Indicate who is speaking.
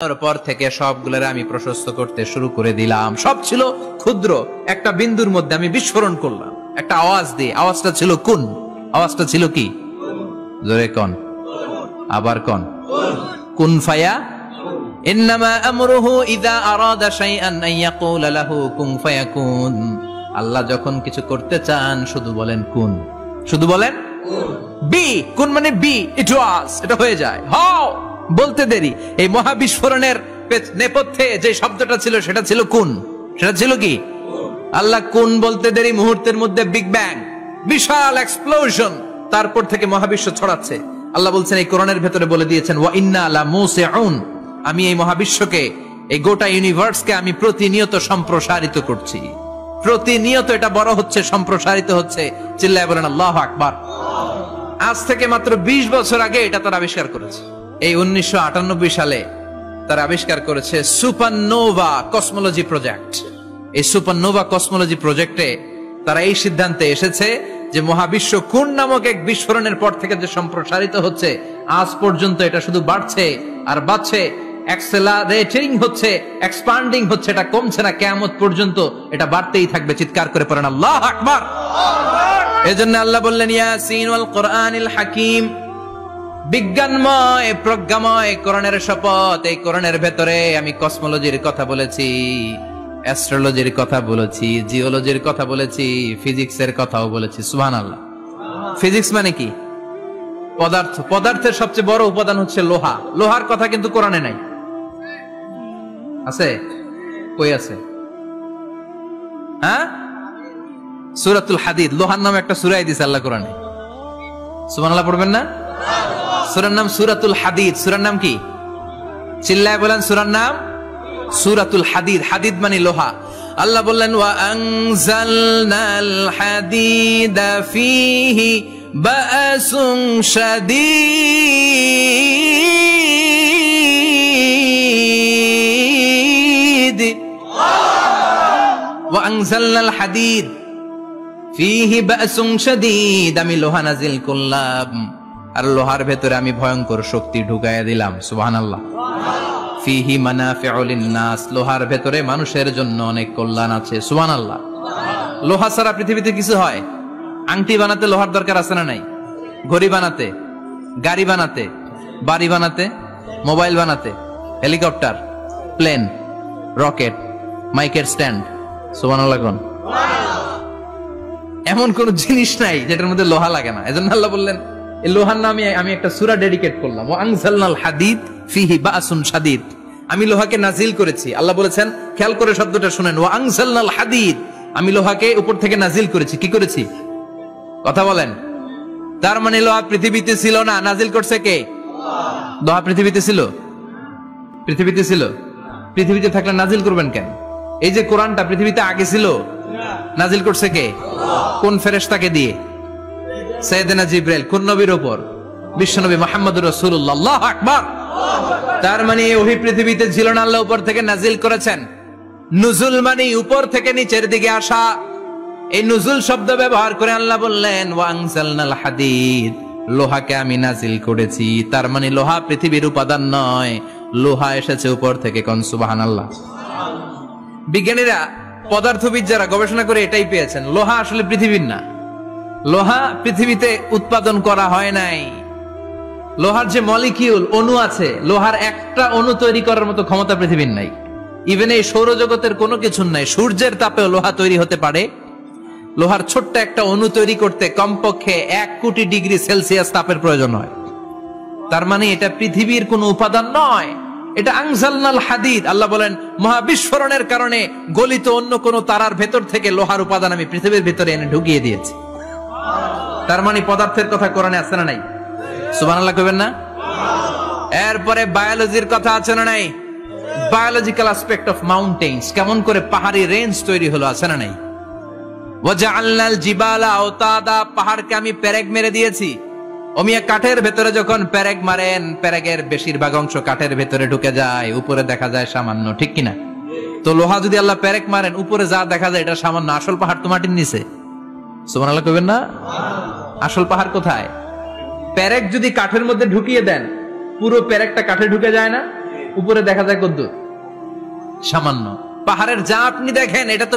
Speaker 1: পর থেকে সবগুলোর আমি প্রশস্ত করতে শুরু করে দিলাম। সব ছিল ক্ষুদ্র, একটা বিন্দুর মধ্যে আমি বিস্ফোরণ করলাম একটা আওয়াজ দিয়ে। আওয়াজটা ছিল কুন। আওয়াজটা ছিল কি? জোরে কন, আবার কন। কুন ফায়া ইন্নামা আমরুহু ইযা আরাদা শাইআন আন ইয়াকুলা লাহু কুন ফায়াকুন। আল্লাহ যখন কিছু করতে চান শুধু বলেন কুন, শুধু বলেন বি। কুন মানে বি, ইট ওয়াজ, এটা হয়ে যায়। হাও বলতে দেরি। এই মহাবিস্ফোরণের নেপথ্যে যে শব্দটা ছিল সেটা ছিল কুন। সেটা ছিল কি? আল্লাহ কুন বলতে দেরি, মুহূর্তের মধ্যে বিগ ব্যাং, বিশাল এক্সপ্লোশন, তারপর থেকে মহাবিশ্ব ছড়াচ্ছে। আল্লাহ বলছেন এই কোরআনের ভেতরে বলে দিয়েছেন ওয়া ইন্না লা মুসিউন, আমি এই মহাবিশ্বকে, এই গোটা ইউনিভার্সকে আমি প্রতিনিয়ত সম্প্রসারিত করছি। প্রতিনিয়ত এটা বড় হচ্ছে, সম্প্রসারিত হচ্ছে। চিল্লায় বলেন আল্লাহু আকবার। আজ থেকে মাত্র 20 বছর আগে এটা তারা আবিষ্কার করেছে। এই 1998 সালে তারা আবিষ্কার করেছে সুপারনোভা কসমোলজি প্রজেক্ট। এই সুপারনোভা কসমোলজি প্রজেক্টে তারা এই সিদ্ধান্তে এসেছে যে মহাবিশ্ব কোন নামক এক বিস্ফোরণের পর থেকে যে সম্প্রসারিত হচ্ছে, আজ পর্যন্ত এটা শুধু বাড়ছে আর বাড়ছে, অ্যাক্সেলারেটিং হচ্ছে, এক্সপান্ডিং হচ্ছে, এটা কমছে না। কিয়ামত পর্যন্ত এটা বাড়তেই থাকবে। চিৎকার করে পড়েন আল্লাহু আকবার। এজন্য আল্লাহ বললেন ইয়াসিন ওয়াল কোরআনিল হাকিম, বিজ্ঞানময় প্রজ্ঞাময় কোরআনের শপথ। এই কোরআনের ভেতরে আমি কসমোলজির কথা বলেছি, অ্যাস্ট্রোলজির কথা বলেছি, জিওলজির কথা বলেছি, ফিজিক্সের কথাও বলেছি। সুবহানাল্লাহ। ফিজিক্স মানে কি? পদার্থ। পদার্থের সবচেয়ে বড় উপাদান হচ্ছে লোহা। লোহার কথা কিন্তু কোরআনে নাই। আছে? কই আছে? হ্যাঁ, সূরাতুল হাদিদ, লোহার নামে একটা সূরা দিয়েছে আল্লাহ কোরআনে। সুবহানাল্লাহ পড়বেন না? সূরার নাম সূরাতুল হাদিদ। সূরার নাম কি? চিল্লায় বলেন সূরার নাম সূরাতুল হাদিদ। হাদিদ মানে লোহা। আল্লাহ বললেন ওয়া আনজালনাল হাদিদা ফীহি বা'সুন শাদীদ। ওয়া আনজালনাল হাদিদ ফীহি বা'সুন শাদীদ, আমি লোহা নাজিল করলাম আর লোহার ভেতরে আমি ভয়ঙ্কর শক্তি ঢুকাইয়া দিলাম। সুবহানাল্লাহ। ফিহি মানাফিউ লিন-নাস, লোহার ভেতরে মানুষের জন্য অনেক কল্যাণ আছে। সুবহানাল্লাহ। লোহা ছাড়া পৃথিবীতে কিছু হয়? আংটি বানাতে লোহার দরকার আছে না নাই? ঘড়ি বানাতে, গাড়ি বানাতে, বাড়ি বানাতে, মোবাইল বানাতে, হেলিকপ্টার, প্লেন, রকেট, মাইকের স্ট্যান্ড। সুবহানাল্লাহ কোন? এমন কোন জিনিস নাই যেটার মধ্যে লোহা লাগে না। এজন্য আল্লাহ বললেন এই লোহার নামে আমি একটা সূরা ডেডিকেট করলাম, ওয়া আনজালনাল হাদিদ ফিহি বা'সুন শাদীদ, আমি লোহাকে নাজিল করেছি। আল্লাহ বলেছেন, খেয়াল করে শব্দটা শুনেন, ওয়া আনজালনাল হাদিদ, আমি লোহাকে উপর থেকে নাজিল করেছি। কি করেছি? কথা বলেন। তার মানে লোহা পৃথিবীতে ছিল না, নাজিল করছে কে? লোহা পৃথিবীতে ছিল? পৃথিবীতে ছিল। পৃথিবীতে থাকলে নাজিল করবেন কেন? এই যে কোরআনটা পৃথিবীতে আগে ছিল, নাজিল করছে কে? কোন ফেরেশতাকে দিয়ে? সাইয়েদনা জিবরাইল। কোন নবীর উপর? বিশ্বনবী মুহাম্মদুর রাসূলুল্লাহ। আল্লাহু আকবার। তার মানে ওহি পৃথিবীতে ছিল না, আল্লাহ উপর থেকে নাজিল করেছেন। নুজুল মানে উপর থেকে নিচের দিকে আসা। এই নুজুল শব্দ ব্যবহার করে আল্লাহ বললেন ওয়া আনজালনাল হাদিদ, লোহাকে আমি নাজিল করেছি। তার মানে লোহা পৃথিবীর উপাদান নয়, লোহা এসেছে উপর থেকে। কোন সুবহানাল্লাহ। বিজ্ঞানীরা, পদার্থবিদ যারা গবেষণা করে এটাই পেয়েছেন, লোহা আসলে পৃথিবীর না। লোহা পৃথিবীতে উৎপাদন করা হয় নাই। লোহার যে মলিকিউল, অণু আছে, লোহার একটা অণু তৈরি করার মতো ক্ষমতা পৃথিবীর নাই। ইভেন এই সৌরজগতের কোনো কিছু নাই। সূর্যের তাপেও লোহা তৈরি হতে পারে। লোহার ছোট্ট একটা অণু তৈরি করতে কমপক্ষে 1 কোটি ডিগ্রি সেলসিয়াস তাপের প্রয়োজন হয়। তার মানে এটা পৃথিবীর কোনো উপাদান নয়, এটা আনজালনাল হাদিদ। আল্লাহ বলেন মহাবিস্ফোরণের কারণে গলিত অন্য কোন তারার ভেতর থেকে লোহার উপাদান আমি পৃথিবীর ভিতরে এনে ঢুকিয়ে দিয়েছি। তার মানে পদার্থের কথা কোরআনে আছে না নাই? সুবহানাল্লাহ কইবেন না? এরপরে বায়োলজির কথা আছে না নাই? বায়োলজিক্যাল অ্যাসপেক্ট অফ মাউন্টেন্স, কেমন করে পাহাড়ি রেঞ্জ তৈরি হলো, আছে না নাই? ওয়াজআলনাল জিবালা আওতাদা, পাহাড়কে আমি পেরেক মেরে দিয়েছি। ওমিয়া কাঠের ভেতরে যখন পেরেক মারেন, পেরেকের বেশিরভাগ অংশ কাঠের ভেতরে ঢুকে যায়, উপরে দেখা যায় সামান্য, ঠিক কিনা? তো লোহা যদি আল্লাহ পেরেক মারেন, উপরে যা দেখা যায় এটা সামান্য, আসল পাহাড় তো মাটির নিচে। সুবহানাল্লাহ কইবেন না? আসল পাহাড় কোথায়? পেরেক যদি কাঠের মধ্যে ঢুকিয়ে দেন, পুরো পেরেকটা কাঠে ঢুকে যায় না? উপরে দেখা যায় কদ্দুর, সামান্য। পাহাড়ের যা আপনি দেখেন এটা তো